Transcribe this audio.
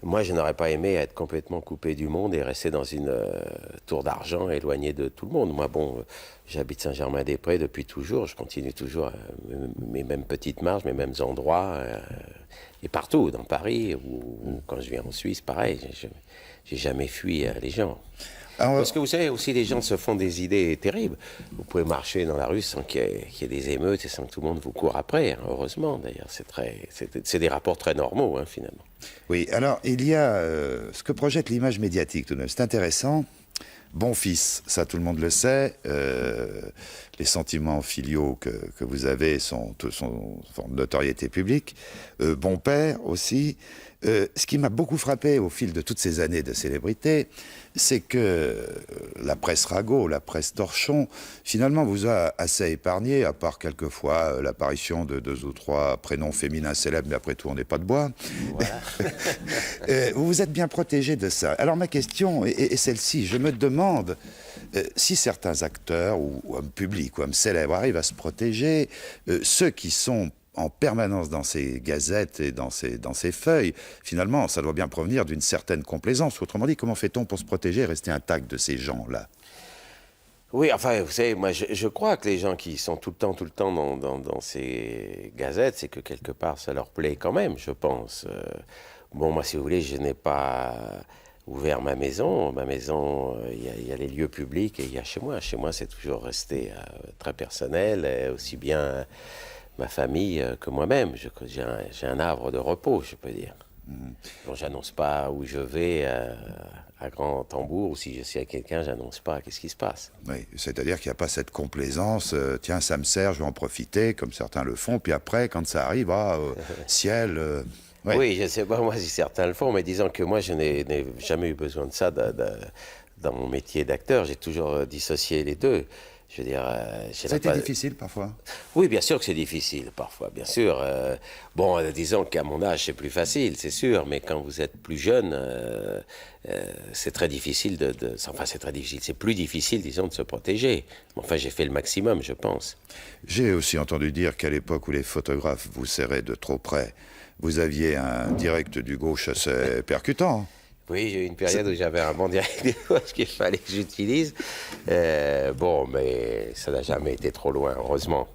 Moi, je n'aurais pas aimé être complètement coupé du monde et rester dans une tour d'argent, éloigné de tout le monde. Moi, bon, j'habite Saint-Germain-des-Prés depuis toujours. Je continue toujours mes mêmes petites marches, mes mêmes endroits. Et partout, dans Paris, ou quand je viens en Suisse, pareil. J'ai jamais fui les gens. Parce que vous savez, aussi, les gens se font des idées terribles. Vous pouvez marcher dans la rue sans qu'il y ait des émeutes et sans que tout le monde vous court après. Hein, heureusement, d'ailleurs. C'est des rapports très normaux, hein, finalement. Oui, alors il y a ce que projette l'image médiatique tout de même. C'est intéressant. Bon fils, ça tout le monde le sait. Les sentiments filiaux que vous avez sont de notoriété publique. Bon père aussi. Ce qui m'a beaucoup frappé au fil de toutes ces années de célébrité, c'est que la presse ragot, la presse torchon, finalement vous a assez épargné, à part quelquefois l'apparition de 2 ou 3 prénoms féminins célèbres, mais après tout on n'est pas de bois. Voilà. Vous vous êtes bien protégé de ça. Alors ma question est celle-ci. Je me demande si certains acteurs ou hommes publics ou hommes célèbres arrivent à se protéger, ceux qui sont en permanence dans ces gazettes et dans ces feuilles, finalement, ça doit bien provenir d'une certaine complaisance. Autrement dit, comment fait-on pour se protéger et rester intact de ces gens-là? Oui, enfin, vous savez, moi, je crois que les gens qui sont tout le temps dans ces gazettes, c'est que quelque part, ça leur plaît quand même, je pense. Bon, moi, si vous voulez, je n'ai pas ouvert ma maison. Ma maison, il y a les lieux publics et il y a chez moi. Chez moi, c'est toujours resté très personnel, aussi bien ma famille que moi-même. J'ai un havre de repos, je peux dire. Bon, j'annonce pas où je vais à grand tambour, ou si je suis avec quelqu'un, j'annonce pas qu'est-ce qui se passe. Oui, c'est-à-dire qu'il n'y a pas cette complaisance, tiens, ça me sert, je vais en profiter, comme certains le font, puis après, quand ça arrive, ciel... ouais. Oui, je sais pas moi si certains le font, mais disons que moi, je n'ai jamais eu besoin de ça dans mon métier d'acteur. J'ai toujours dissocié les deux. Je veux dire, Ça a été difficile parfois? Oui, bien sûr que c'est difficile parfois, bien sûr. Bon, disons qu'à mon âge, c'est plus facile, c'est sûr, mais quand vous êtes plus jeune, c'est très difficile enfin, c'est très difficile, c'est plus difficile, disons, de se protéger. Enfin, j'ai fait le maximum, je pense. J'ai aussi entendu dire qu'à l'époque où les photographes vous serraient de trop près, vous aviez un direct du gauche assez percutant. Oui, j'ai eu une période où j'avais un bon direct de gauche qu'il fallait que j'utilise. Bon, mais ça n'a jamais été trop loin, heureusement.